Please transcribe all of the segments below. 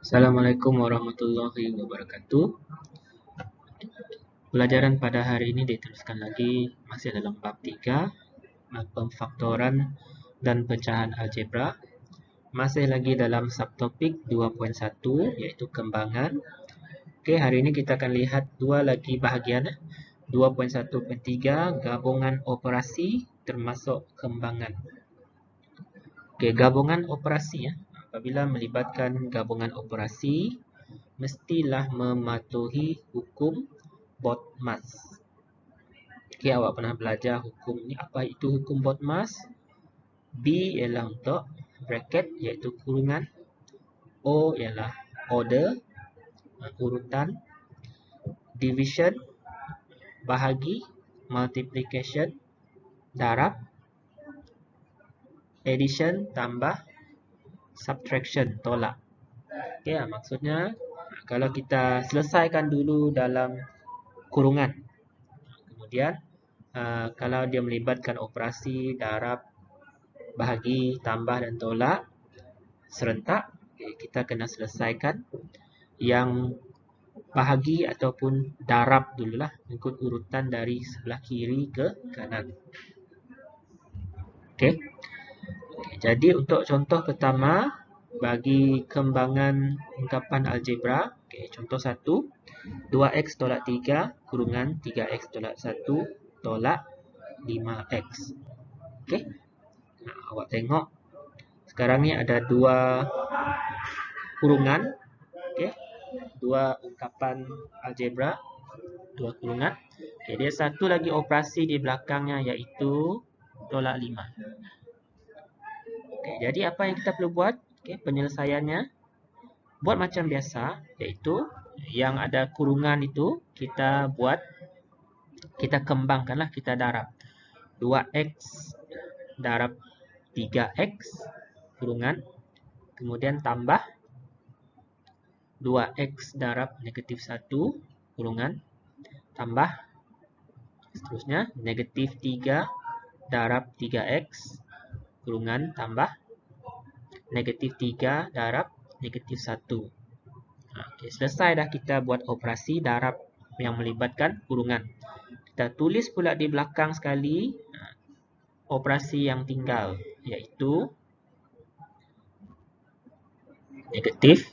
Assalamualaikum warahmatullahi wabarakatuh. Pelajaran pada hari ini diteruskan lagi masih dalam bab 3, pemfaktoran dan pecahan algebra. Masih lagi dalam subtopik 2.1 yaitu kembangan. Oke, hari ini kita akan lihat dua lagi bahagian 2.1.3 gabungan operasi termasuk kembangan. Oke, gabungan operasi ya. Apabila melibatkan gabungan operasi, mestilah mematuhi hukum Bodmas. Okey, awak pernah belajar hukum ni. Apa itu hukum Bodmas? B ialah untuk bracket iaitu kurungan. O ialah order, urutan. Division, bahagi. Multiplication, darab. Addition, tambah. Subtraction, tolak. Okey, maksudnya kalau kita selesaikan dulu dalam kurungan, kemudian kalau dia melibatkan operasi darab, bahagi, tambah dan tolak serentak, kita kena selesaikan yang bahagi ataupun darab dululah, ikut urutan dari sebelah kiri ke kanan. Okey. Jadi untuk contoh pertama bagi kembangan ungkapan algebra, contoh 1, 2x tolak 3 kurungan 3x tolak 1 tolak 5x. Okey. Awak tengok sekarang ni ada dua kurungan, okey. Dua ungkapan algebra, dua kurungan. Okey, dia satu lagi operasi di belakangnya iaitu tolak 5. Okey, jadi apa yang kita perlu buat? Okey, penyelesaiannya buat macam biasa, iaitu yang ada kurungan itu kita buat, kita kembangkanlah, kita darab. 2x darab 3x kurungan, kemudian tambah 2x darab negatif 1 kurungan, tambah seterusnya negatif 3 darab 3x kurungan, tambah negatif 3 darab negatif 1. Okey, selesai dah kita buat operasi darab yang melibatkan kurungan. Kita tulis pula di belakang sekali operasi yang tinggal, iaitu negatif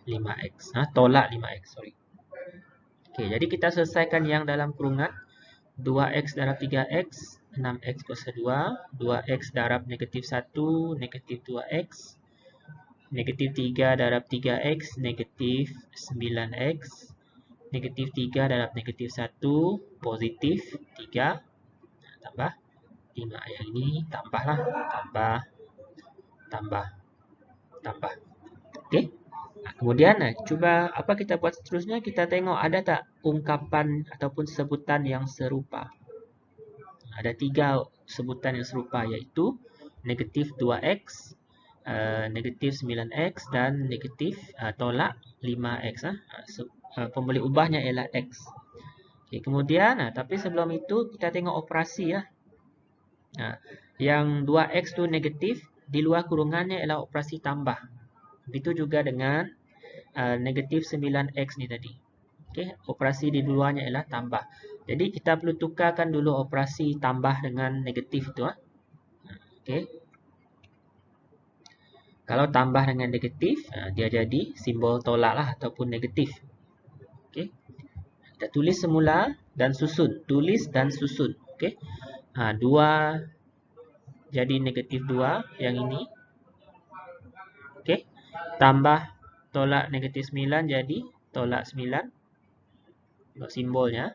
5x. Tolak 5x, sorry. Okey, jadi kita selesaikan yang dalam kurungan. 2x darab 3x, 6x kuasa 2. 2x darab negatif 1, negatif 2x. Negatif 3 darab 3x, negatif 9x. Negatif 3 darab negatif 1, positif 3. Tambah 5. Yang ini tambahlah. Tambah. Okey. Kemudian cuba apa kita buat seterusnya, kita tengok ada tak ungkapan ataupun sebutan yang serupa. Ada 3 sebutan yang serupa, iaitu negatif 2x, negatif 9x dan negatif tolak 5x. Pembeli ubahnya ialah x. Okay, kemudian tapi sebelum itu kita tengok operasi ya. Yang 2x tu negatif, di luar kurungannya ialah operasi tambah. Begitu juga dengan negatif 9x ni tadi. Okey, operasi di luarnya ialah tambah. Jadi kita perlu tukarkan dulu operasi tambah dengan negatif tu. Okey. Kalau tambah dengan negatif, dia jadi simbol tolak lah ataupun negatif. Okey. Kita tulis semula dan susun. Tulis dan susun. Okey. 2 jadi negatif 2 yang ini. Okey. Tambah tolak negatif 9 jadi tolak 9. Untuk simbolnya.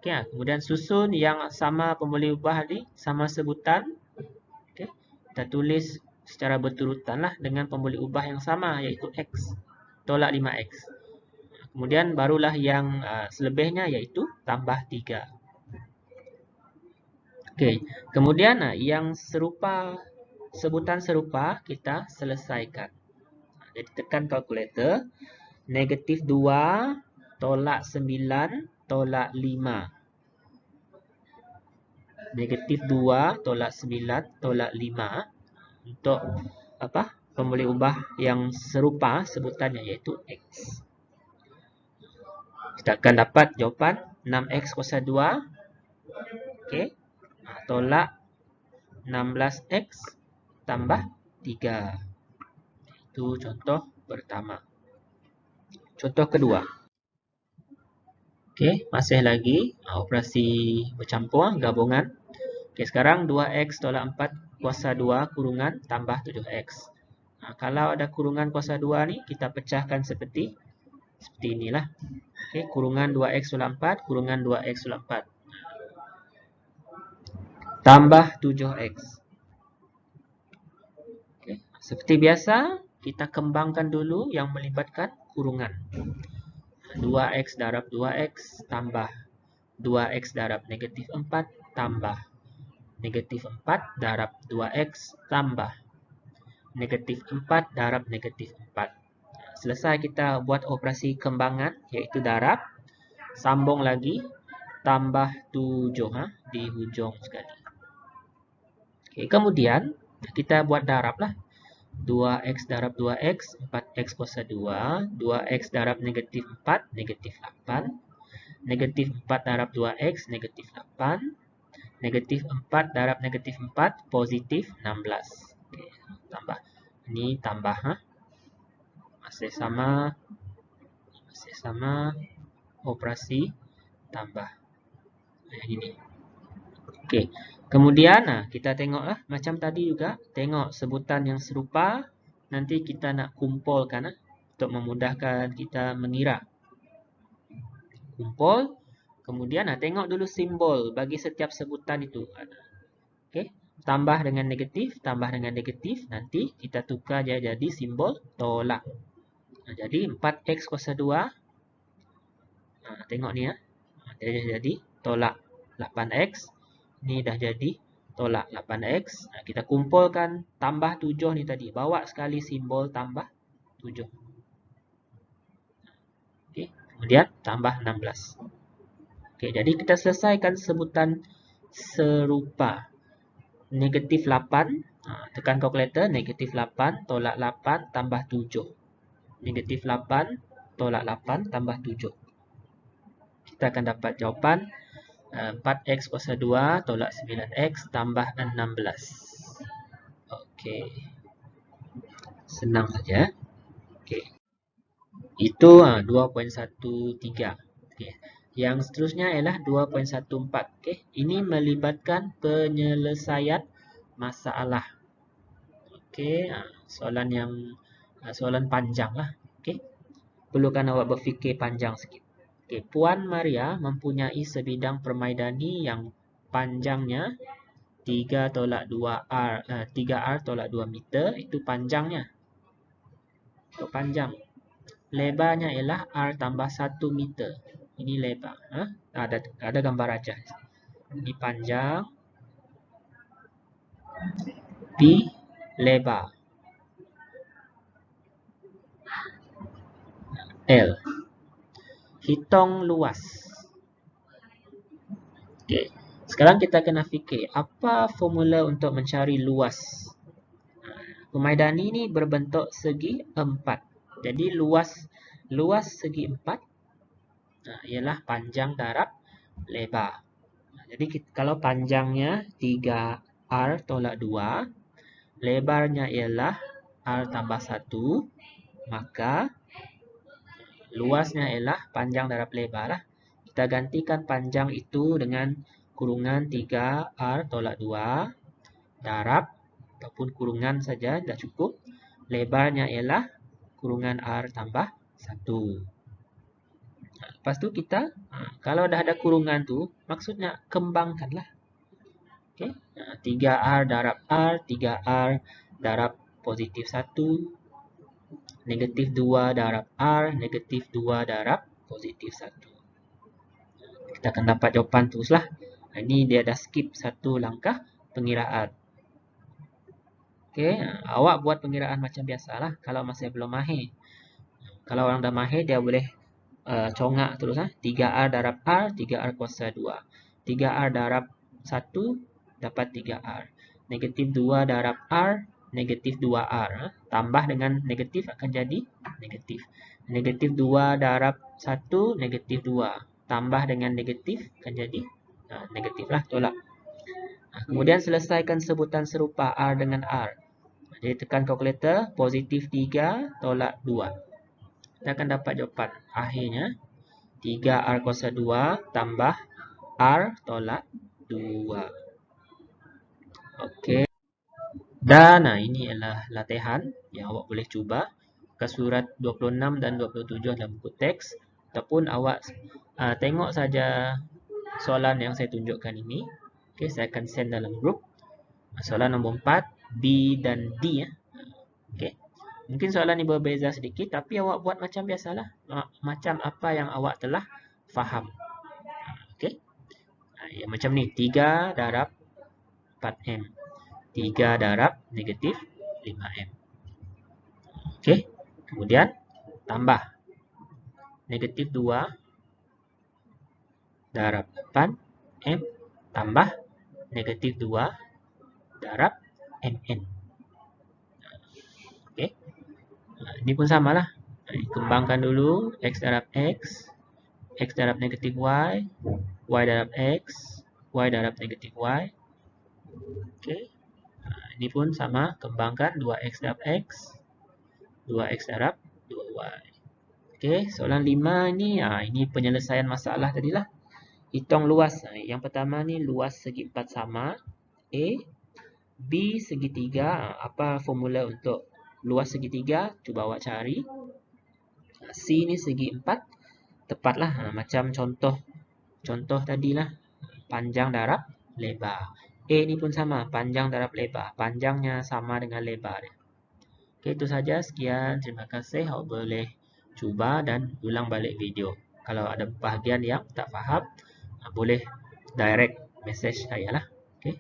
Okey, kemudian susun yang sama pembeli ubah tadi, sama sebutan. Okey. Kita tulis secara berturutan lah dengan pembeli ubah yang sama, iaitu x. Tolak 5x. Kemudian barulah yang selebihnya, iaitu tambah 3. Okey. Kemudian yang serupa, sebutan serupa kita selesaikan. Jadi tekan kalkulator. Negatif 2 tolak 9 tolak 5. Negatif 2 tolak 9 tolak 5. Untuk apa? boleh ubah yang serupa sebutannya, yaitu X. Kita akan dapat jawapan 6X kuasa 2. Okey. Tolak 16X tambah 3. Itu contoh pertama. Contoh kedua. Okey, masih lagi operasi bercampur, gabungan. Okey, sekarang 2X tolak 4 kuasa 2 kurungan tambah 7X. Kalau ada kurungan kuasa 2 ni, kita pecahkan seperti inilah. Okey, kurungan 2X tolak 4, kurungan 2X tolak 4. Tambah 7X. Okey, seperti biasa, kita kembangkan dulu yang melibatkan kurungan. 2X darab 2X tambah 2X darab negatif 4 tambah negatif 4 darab 2X tambah negatif 4 darab negatif 4. Selesai kita buat operasi kembangan, iaitu darab. Sambung lagi, tambah 7 di hujung sekali. Okay, kemudian kita buat darab lah. 2X darab 2X, 4X kuasa 2. 2X darab negatif 4, negatif 8. Negatif 4 darab 2X, negatif 8. Negatif 4 darab negatif 4, positif 16. Okay, tambah. Ini tambah. Masih sama. Operasi tambah. Yang ini. Okey. Kemudian kita tengoklah macam tadi juga, tengok sebutan yang serupa, nanti kita nak kumpulkan untuk memudahkan kita mengira. Kumpul, kemudian tengok dulu simbol bagi setiap sebutan itu. Okey, tambah dengan negatif, nanti kita tukar jadi simbol tolak. Jadi 4X kuasa 2. Tengok ni dia jadi tolak 8X. Ni dah jadi tolak 8X. Kita kumpulkan tambah 7 ni tadi. Bawa sekali simbol tambah 7. Okey, kemudian tambah 16. Okey, jadi kita selesaikan sebutan serupa. Negatif 8. Tekan kalkulator. Negatif 8 tolak 8 tambah 7. Negatif 8 tolak 8 tambah 7. Kita akan dapat jawapan 4X kuasa 2 tolak 9X tambah 16. Okey. Senang saja. Okey. Itu 2.13. Okey. Yang seterusnya ialah 2.14. Okey. Ini melibatkan penyelesaian masalah. Okey. Soalan panjang lah. Okey. Perlukan awak berfikir panjang sikit. Okay, Puan Maria mempunyai sebidang permaidani yang panjangnya 3 tolak 2R, 3R tolak 2 meter, itu panjangnya. Itu panjang. Lebarnya ialah R tambah 1 meter. Ini lebar. Ada gambar aja. Ini panjang. B lebar. L. Hitung luas. Okay. Sekarang kita kena fikir, apa formula untuk mencari luas? Permaidani ini berbentuk segi 4. Jadi luas segi 4 ialah panjang darab lebar. Jadi kalau panjangnya 3R tolak 2, lebarnya ialah R tambah 1, maka luasnya ialah panjang darab lebar lah. Kita gantikan panjang itu dengan kurungan 3R tolak 2 darab ataupun kurungan saja dah cukup. Lebarnya ialah kurungan R tambah 1. Lepas tu kita kalau dah ada kurungan tu, maksudnya kembangkanlah. Okey. 3R darab R, 3R darab positif 1. Negatif 2 darab R, negatif 2 darab positif 1. Kita akan dapat jawapan teruslah. Ini dia dah skip satu langkah pengiraan. Okey, awak buat pengiraan macam biasalah kalau masih belum mahir. Kalau orang dah mahir, dia boleh congak terus. 3R darab R, 3R kuasa 2. 3R darab 1 dapat 3R. Negatif 2 darab R, negatif 2R. Tambah dengan negatif akan jadi negatif. Negatif 2 darab 1, negatif 2. Tambah dengan negatif akan jadi negatif lah, tolak. Kemudian selesaikan sebutan serupa R dengan R. Jadi tekan kalkulator, positif 3 tolak 2. Kita akan dapat jawapan. Akhirnya 3R kuasa 2 tambah R tolak 2. Okey. Dan ini adalah latihan yang awak boleh cuba ke surat 26 dan 27 dalam buku teks. Ataupun awak tengok saja soalan yang saya tunjukkan ini. Okey, saya akan send dalam grup. Soalan nombor 4, B dan D. Okey. Mungkin soalan ini berbeza sedikit, tapi awak buat macam biasalah. Macam apa yang awak telah faham. Okey. Yang macam ni, 3 darab 4M. 3 darab negatif 5M. Okey. Kemudian tambah. Negatif 2 darab 8M tambah negatif 2 darab MN. Okey. Ini pun samalah. Kembangkan dulu. X darab X. X darab negatif Y. Y darab X. Y darab negatif Y. Okey. Ini pun sama. Kembangkan 2X darab X. 2X darab 2Y. Okey. Soalan 5 ni. Ini penyelesaian masalah tadilah. Hitung luas. Yang pertama ni luas segi 4 sama. A. B segitiga. Apa formula untuk luas segitiga? Cuba awak cari. C ni segi 4. Tepatlah. Macam contoh tadilah. Panjang darab lebar. A ni pun sama. Panjang darab lebar. Panjangnya sama dengan lebar dia. Okey, itu saja. Sekian. Terima kasih. Awak boleh cuba dan ulang balik video. Kalau ada bahagian yang tak faham, boleh direct message saya lah. Okey.